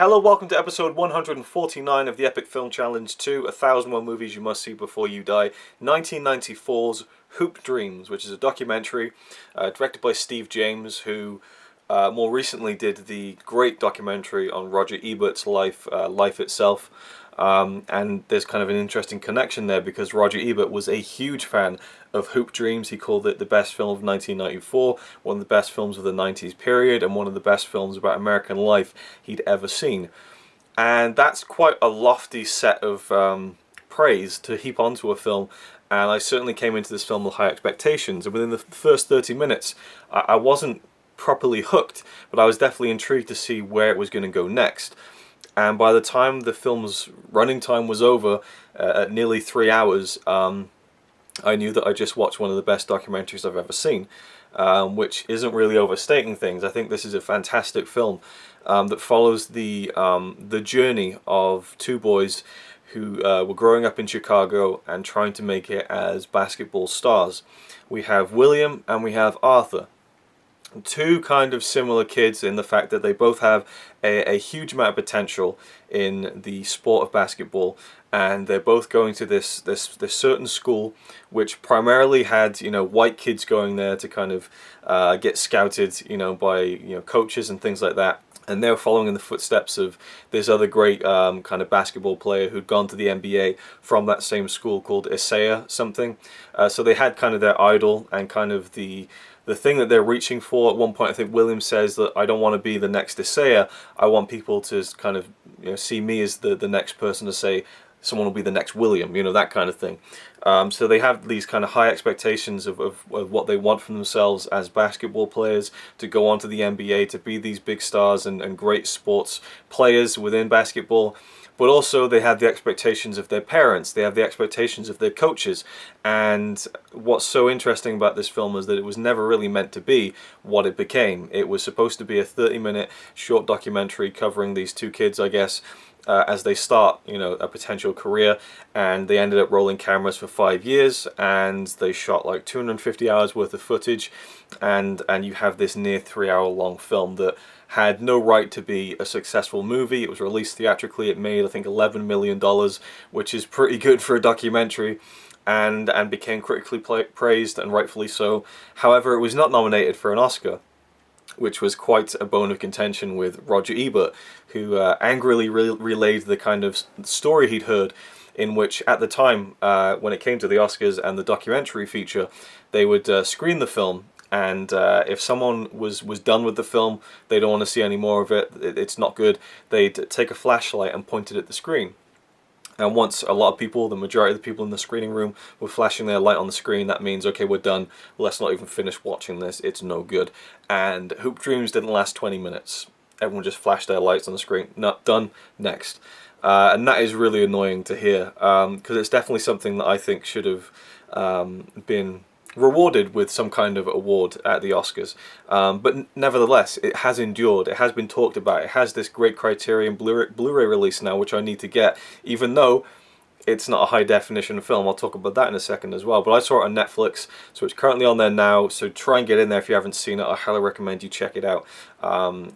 Hello, welcome to episode 149 of the Epic Film Challenge 2, 1001 Movies You Must See Before You Die, 1994's Hoop Dreams, which is a documentary directed by Steve James, who more recently did the great documentary on Roger Ebert's life, Life Itself. And there's kind of an interesting connection there because Roger Ebert was a huge fan of Hoop Dreams. He called it the best film of 1994, one of the best films of the 90s period, and one of the best films about American life he'd ever seen. And that's quite a lofty set of praise to heap onto a film. And I certainly came into this film with high expectations. And within the first 30 minutes, I wasn't properly hooked, but I was definitely intrigued to see where it was going to go next. And by the time the film's running time was over, at nearly 3 hours, I knew that I just watched one of the best documentaries I've ever seen, which isn't really overstating things. I think this is a fantastic film that follows the journey of two boys who were growing up in Chicago and trying to make it as basketball stars. We have William and we have Arthur. Two kind of similar kids in the fact that they both have a huge amount of potential in the sport of basketball, and they're both going to this certain school which primarily had white kids going there to kind of get scouted by coaches and things like that. And they're following in the footsteps of this other great kind of basketball player who'd gone to the NBA from that same school called Isaiah something. So they had kind of their idol and kind of the thing that they're reaching for. At one point, I think William says that I don't want to be the next Isaiah. I want people to kind of see me as the next person to say someone will be the next William, that kind of thing. So they have these kind of high expectations of what they want from themselves as basketball players, to go on to the NBA, to be these big stars and great sports players within basketball. But also they have the expectations of their parents, they have the expectations of their coaches. And what's so interesting about this film is that it was never really meant to be what it became. It was supposed to be a 30-minute short documentary covering these two kids, I guess, as they start, a potential career, and they ended up rolling cameras for 5 years, and they shot like 250 hours worth of footage, and you have this near 3-hour long film that had no right to be a successful movie. It was released theatrically. It made, I think, $11 million, which is pretty good for a documentary, and became critically praised, and rightfully so. However, it was not nominated for an Oscar, which was quite a bone of contention with Roger Ebert, who angrily relayed the kind of story he'd heard, in which at the time, when it came to the Oscars and the documentary feature, they would screen the film, and if someone was done with the film, they don't want to see any more of it, it's not good, they'd take a flashlight and point it at the screen. And once a lot of people, the majority of the people in the screening room, were flashing their light on the screen, that means, okay, we're done, let's not even finish watching this, it's no good. And Hoop Dreams didn't last 20 minutes. Everyone just flashed their lights on the screen. Not done, next. And that is really annoying to hear, because it's definitely something that I think should have been rewarded with some kind of award at the Oscars. But nevertheless, it has endured, it has been talked about, it has this great Criterion Blu-ray release now, which I need to get, even though it's not a high definition film. I'll talk about that in a second as well. But I saw it on Netflix, so it's currently on there now, so try and get in there if you haven't seen it. I highly recommend you check it out.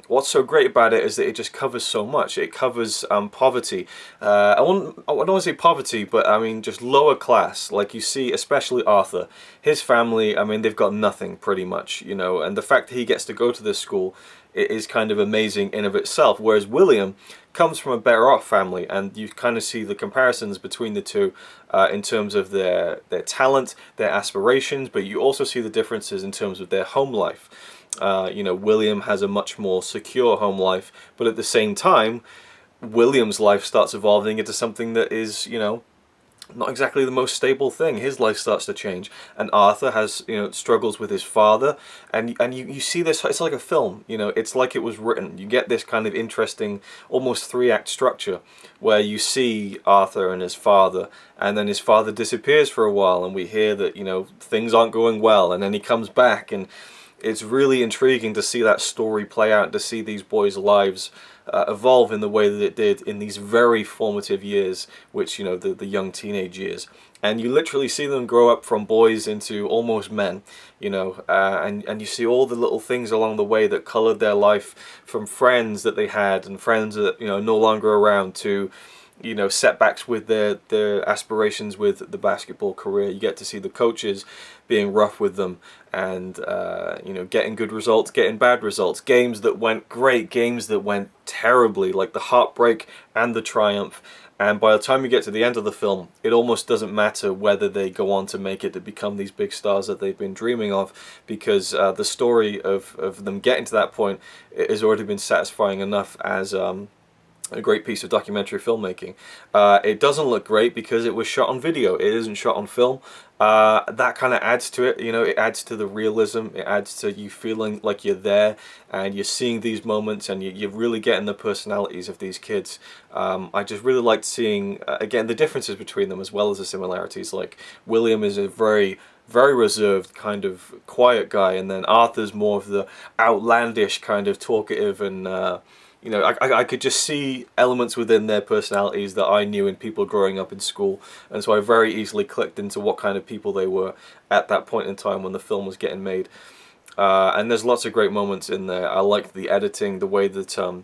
What's so great about it is that it just covers so much. It covers poverty. I don't want to say poverty, but I mean just lower class. Like you see, especially Arthur, his family, I mean, they've got nothing pretty much, and the fact that he gets to go to this school, it is kind of amazing in of itself, whereas William comes from a better off family, and you kind of see the comparisons between the two in terms of their talent, their aspirations, but you also see the differences in terms of their home life. William has a much more secure home life, but at the same time, William's life starts evolving into something that is, not exactly the most stable thing. His life starts to change, and Arthur has struggles with his father, and you see this, it's like a film, it's like it was written. You get this kind of interesting almost 3-act structure where you see Arthur and his father, and then his father disappears for a while, and we hear that things aren't going well, and then he comes back, and it's really intriguing to see that story play out, to see these boys' lives evolve in the way that it did in these very formative years, which, you know, the young teenage years. And you literally see them grow up from boys into almost men, you know, and you see all the little things along the way that colored their life, from friends that they had and friends that, you know, no longer around, to, you know, setbacks with their aspirations with the basketball career. You get to see the coaches being rough with them, and you know, getting good results, getting bad results, games that went great, games that went terribly, like the heartbreak and the triumph. And by the time you get to the end of the film, it almost doesn't matter whether they go on to make it to become these big stars that they've been dreaming of, because the story of them getting to that point has already been satisfying enough as a great piece of documentary filmmaking. It doesn't look great because it was shot on video. It isn't shot on film. That kind of adds to it, you know, it adds to the realism, it adds to you feeling like you're there and you're seeing these moments, and you're really getting the personalities of these kids. I just really liked seeing, again, the differences between them as well as the similarities. Like, William is a very reserved, kind of quiet guy, and then Arthur's more of the outlandish, kind of talkative, and you know, I could just see elements within their personalities that I knew in people growing up in school, and so I very easily clicked into what kind of people they were at that point in time when the film was getting made. And there's lots of great moments in there. I liked the editing, the way that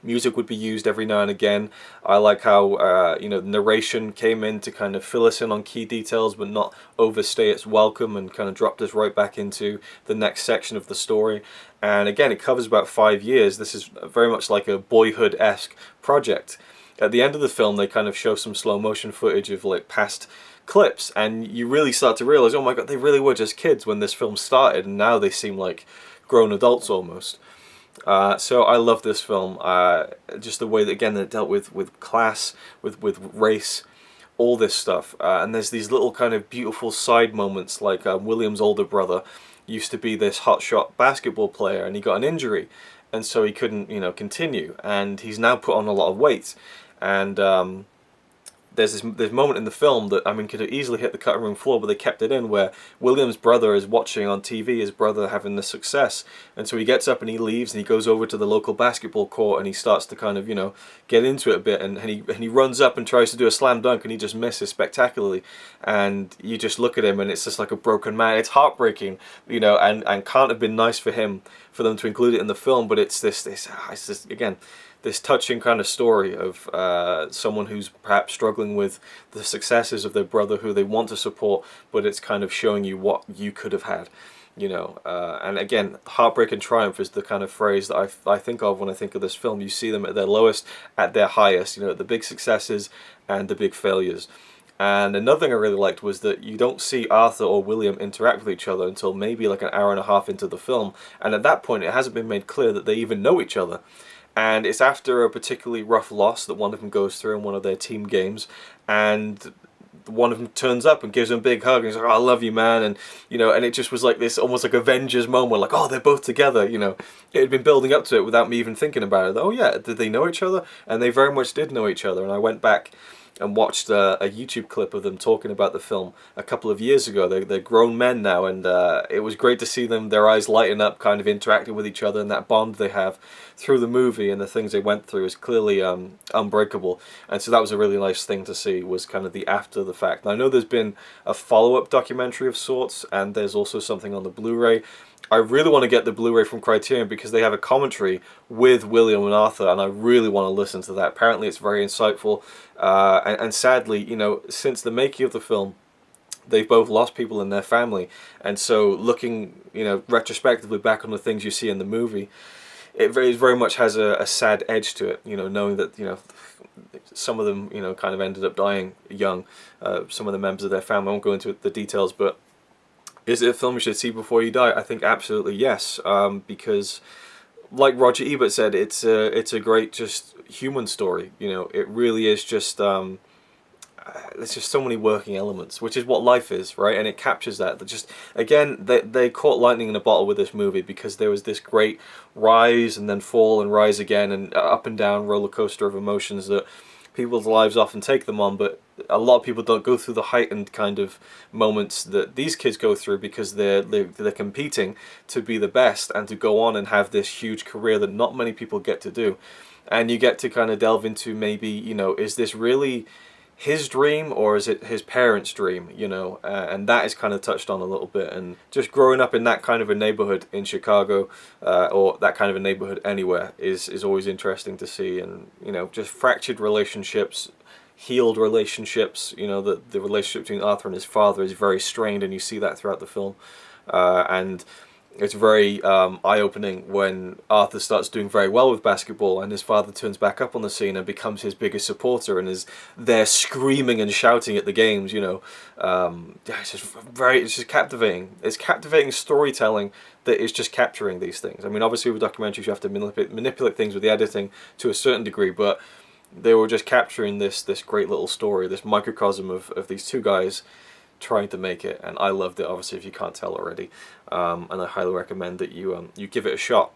music would be used every now and again. I like how you know, narration came in to kind of fill us in on key details but not overstay its welcome, and kind of dropped us right back into the next section of the story. And again, it covers about 5 years. This is very much like a Boyhood-esque project. At the end of the film, they kind of show some slow motion footage of like past clips, and you really start to realize, oh my god, they really were just kids when this film started, and now they seem like grown adults almost. So I love this film, just the way that, again, it dealt with class, with race, all this stuff. And there's these little kind of beautiful side moments, like William's older brother used to be this hotshot basketball player, and he got an injury, and so he couldn't, you know, continue, and he's now put on a lot of weight. And there's this moment in the film that, I mean, could have easily hit the cutting room floor, but they kept it in, where William's brother is watching on TV his brother having the success, and so he gets up and he leaves and he goes over to the local basketball court and he starts to kind of, you know, get into it a bit, and he runs up and tries to do a slam dunk, and he just misses spectacularly, and you just look at him and it's just like a broken man. It's heartbreaking, you know, and can't have been nice for him for them to include it in the film, but it's this again, this touching kind of story of someone who's perhaps struggling with the successes of their brother who they want to support, but it's kind of showing you what you could have had, you know. And again, heartbreak and triumph is the kind of phrase that I think of when I think of this film. You see them at their lowest, at their highest, you know, the big successes and the big failures. And another thing I really liked was that you don't see Arthur or William interact with each other until maybe like an hour and a half into the film, and at that point it hasn't been made clear that they even know each other. And it's after a particularly rough loss that one of them goes through in one of their team games, and one of them turns up and gives him a big hug, and he's like, oh, I love you, man, and, you know, and it just was like this almost like Avengers moment, like, oh, they're both together, you know. It had been building up to it without me even thinking about it. Oh yeah, did they know each other? And they very much did know each other, and I went back and watched a YouTube clip of them talking about the film a couple of years ago. They're grown men now, and it was great to see them, their eyes lighting up, kind of interacting with each other, and that bond they have through the movie and the things they went through is clearly unbreakable. And so that was a really nice thing to see, was kind of the after the fact. Now, I know there's been a follow-up documentary of sorts, and there's also something on the Blu-ray. I really want to get the Blu-ray from Criterion because they have a commentary with William and Arthur, and I really want to listen to that. Apparently it's very insightful, and sadly, you know, since the making of the film, they've both lost people in their family, and so looking, you know, retrospectively back on the things you see in the movie, it very much has a sad edge to it, you know, knowing that, you know, some of them, you know, kind of ended up dying young, some of the members of their family. I won't go into the details, but is it a film you should see before you die? I think absolutely yes, because like Roger Ebert said, it's a great just human story. You know, it really is just there's just so many working elements, which is what life is, right? And it captures that. Just again, they caught lightning in a bottle with this movie, because there was this great rise and then fall and rise again and up and down roller coaster of emotions that people's lives often take them on, but a lot of people don't go through the heightened kind of moments that these kids go through, because they're competing to be the best and to go on and have this huge career that not many people get to do. And you get to kind of delve into, maybe, you know, is this really his dream or is it his parents' dream, you know? And that is kind of touched on a little bit. And just growing up in that kind of a neighborhood in Chicago, or that kind of a neighborhood anywhere, is always interesting to see. And, you know, just fractured relationships, healed relationships. You know, the relationship between Arthur and his father is very strained, and you see that throughout the film. And it's very eye-opening when Arthur starts doing very well with basketball and his father turns back up on the scene and becomes his biggest supporter and is there screaming and shouting at the games, you know. It's just captivating. It's captivating storytelling that is just capturing these things. I mean, obviously with documentaries you have to manipulate things with the editing to a certain degree, but they were just capturing this great little story, this microcosm of these two guys trying to make it, and I loved it, obviously, if you can't tell already. And I highly recommend that you give it a shot.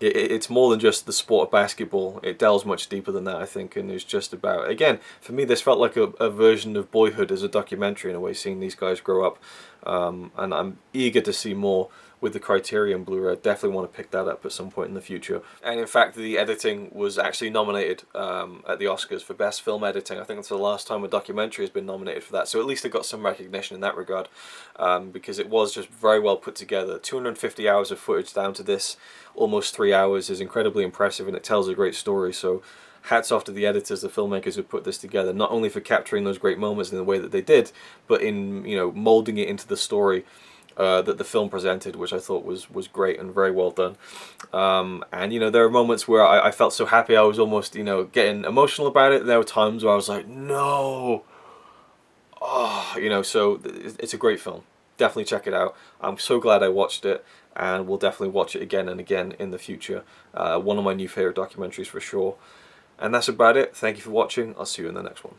It's more than just the sport of basketball. It delves much deeper than that, I think, and it's just about, again, for me, this felt like a version of Boyhood as a documentary in a way, seeing these guys grow up. And I'm eager to see more with the Criterion Blu-ray. I definitely want to pick that up at some point in the future. And in fact, the editing was actually nominated at the Oscars for Best Film Editing. I think that's the last time a documentary has been nominated for that, so at least it got some recognition in that regard, because it was just very well put together. 250 hours of footage down to this almost 3 hours is incredibly impressive, and it tells a great story. So hats off to the editors, the filmmakers who put this together, not only for capturing those great moments in the way that they did, but in, you know, molding it into the story that the film presented, which I thought was great and very well done. And, you know, there are moments where I felt so happy I was almost, you know, getting emotional about it. There were times where I was like, no, oh, you know, so it's a great film. Definitely check it out. I'm so glad I watched it, and we'll definitely watch it again and again in the future. One of my new favourite documentaries for sure. And that's about it. Thank you for watching. I'll see you in the next one.